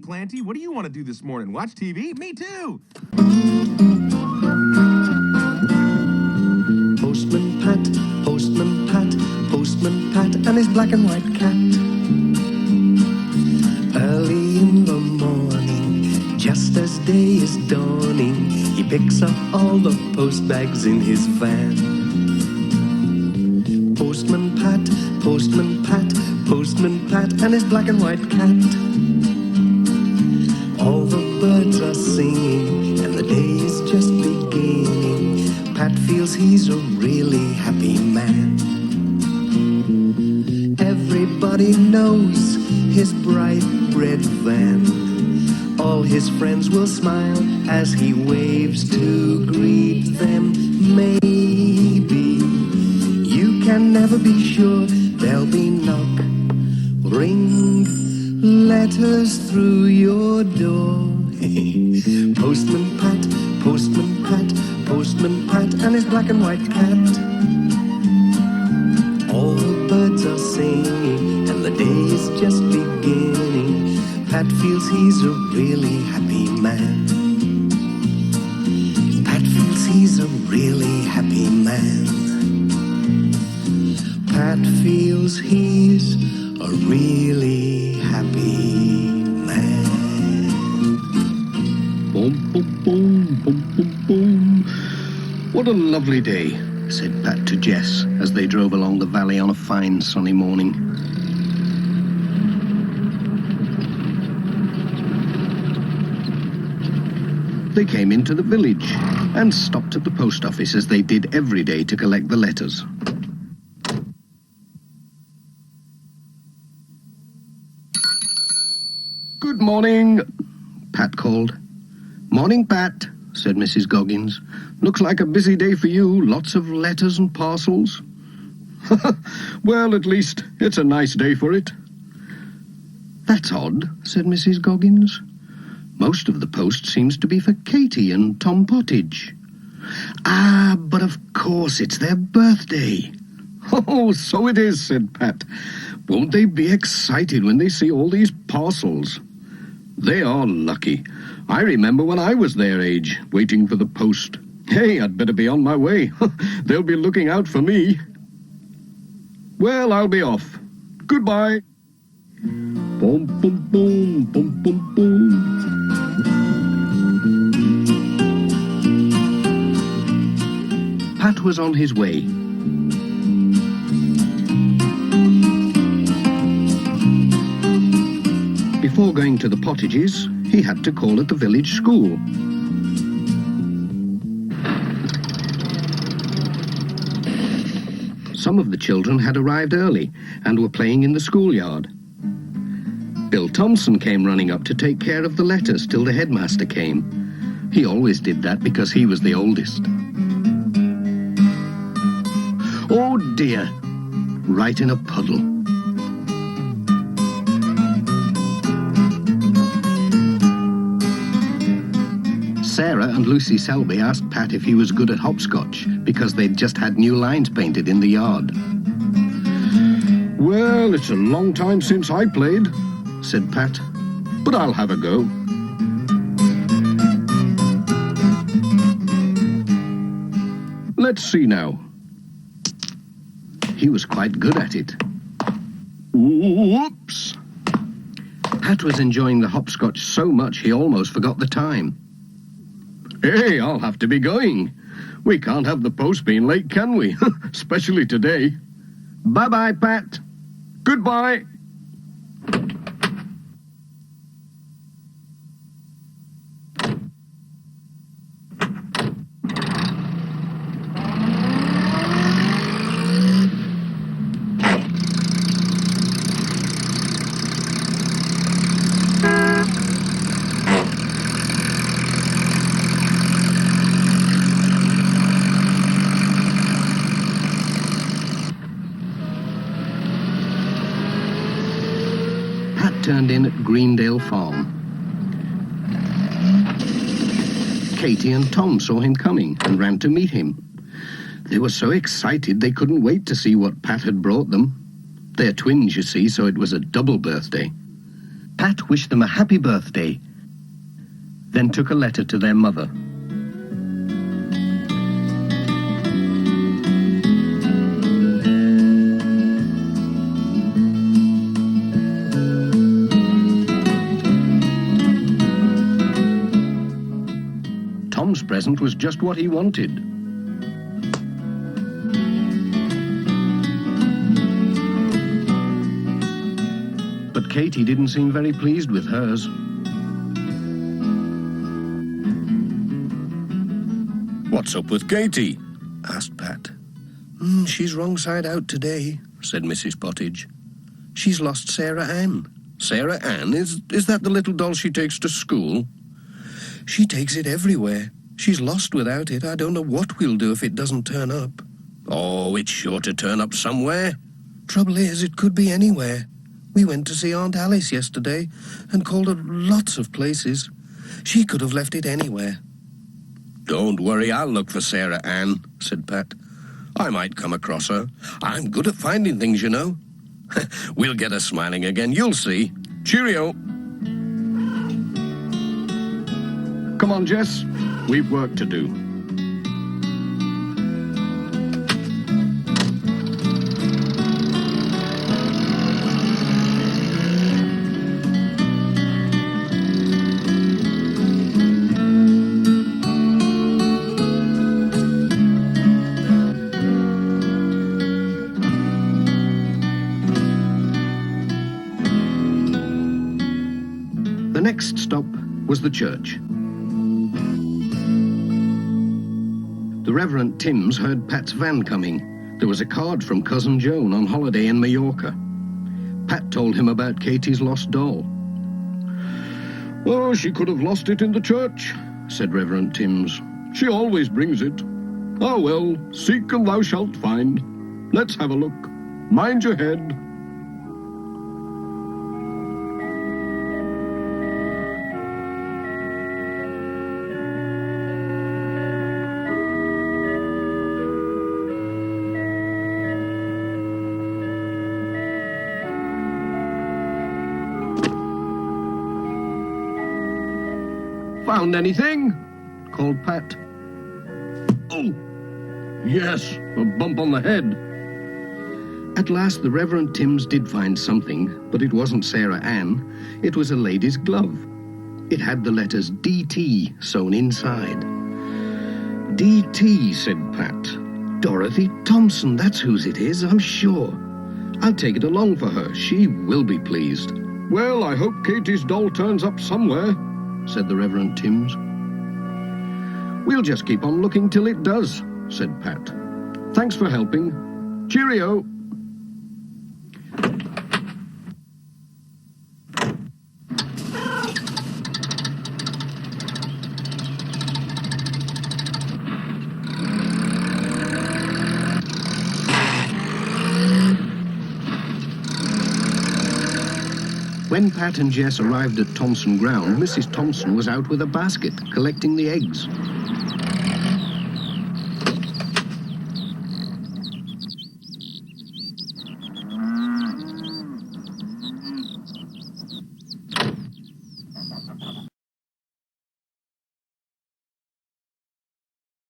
Planty. What do you want to do this morning? Watch TV? Me too. Postman Pat, Postman Pat, Postman Pat, and his black and white cat. Early in the morning, just as day is dawning, he picks up all the post bags in his van. Postman Pat, Postman Pat, Postman Pat, and his black and white cat. All the birds are singing, and the day is just beginning. Pat feels he's a really happy man. Everybody knows his bright red van. All his friends will smile as he waves to greet them. Maybe you can never be sure. There'll be knock, ring, letters through your door. Postman Pat, Postman Pat, Postman Pat, and his black and white cat. All the birds are singing, and the day is just beginning. Pat feels he's a really happy man. Pat feels he's a really happy man. Pat feels he's a really happy man. Boom, boom, boom, boom, boom, boom. What a lovely day, said Pat to Jess as they drove along the valley on a fine sunny morning. They came into the village and stopped at the post office as they did every day to collect the letters. Good morning, Pat called. Morning, Pat, said Mrs. Goggins. Looks like a busy day for you, lots of letters and parcels. Well, at least it's a nice day for it. That's odd, said Mrs. Goggins. Most of the post seems to be for Katie and Tom Pottage. Ah, but of course it's their birthday. Oh, so it is, said Pat. Won't they be excited when they see all these parcels? They are lucky. I remember when I was their age, waiting for the post. Hey, I'd better be on my way. They'll be looking out for me. Well, I'll be off. Goodbye. Boom, boom, boom, boom, boom, boom. Pat was on his way. Before going to the Pottages, he had to call at the village school. Some of the children had arrived early and were playing in the schoolyard. Bill Thompson came running up to take care of the letters till the headmaster came. He always did that because he was the oldest. Oh dear, right in a puddle. Sarah and Lucy Selby asked Pat if he was good at hopscotch because they'd just had new lines painted in the yard. Well, it's a long time since I played, said Pat, but I'll have a go. Let's see now. He was quite good at it. Whoops! Pat was enjoying the hopscotch so much he almost forgot the time. Hey, I'll have to be going. We can't have the post being late, can we? Especially today. Bye-bye, Pat. Goodbye. Turned in at Greendale Farm. Katie and Tom saw him coming and ran to meet him. They were so excited they couldn't wait to see what Pat had brought them. They're twins, you see, so it was a double birthday. Pat wished them a happy birthday, then took a letter to their mother. Tom's present was just what he wanted. But Katie didn't seem very pleased with hers. What's up with Katie? Asked Pat. She's wrong side out today, said Mrs. Pottage. She's lost Sarah Ann. Sarah Ann? Is that the little doll she takes to school? She takes it everywhere. She's lost without it. I don't know what we'll do if it doesn't turn up. Oh, it's sure to turn up somewhere. Trouble is, it could be anywhere. We went to see Aunt Alice yesterday and called at lots of places. She could have left it anywhere. Don't worry, I'll look for Sarah Ann, said Pat. I might come across her. I'm good at finding things, you know. We'll get her smiling again, you'll see. Cheerio. Come on, Jess. We've work to do. The next stop was the church. The Reverend Timms heard Pat's van coming. There was a card from Cousin Joan on holiday in Mallorca. Pat told him about Katie's lost doll. Oh, she could have lost it in the church, said Reverend Timms. She always brings it. Ah, well, seek and thou shalt find. Let's have a look. Mind your head. Found anything? Called Pat. Oh, yes, a bump on the head. At last the Reverend Timms did find something, but it wasn't Sarah Ann. It was a lady's glove. It had the letters D.T. sewn inside. D.T., said Pat. Dorothy Thompson, that's whose it is, I'm sure. I'll take it along for her. She will be pleased. Well, I hope Katie's doll turns up somewhere, said the Reverend Timms. We'll just keep on looking till it does, said Pat. Thanks for helping. Cheerio. When Pat and Jess arrived at Thompson Ground, Mrs. Thompson was out with a basket, collecting the eggs.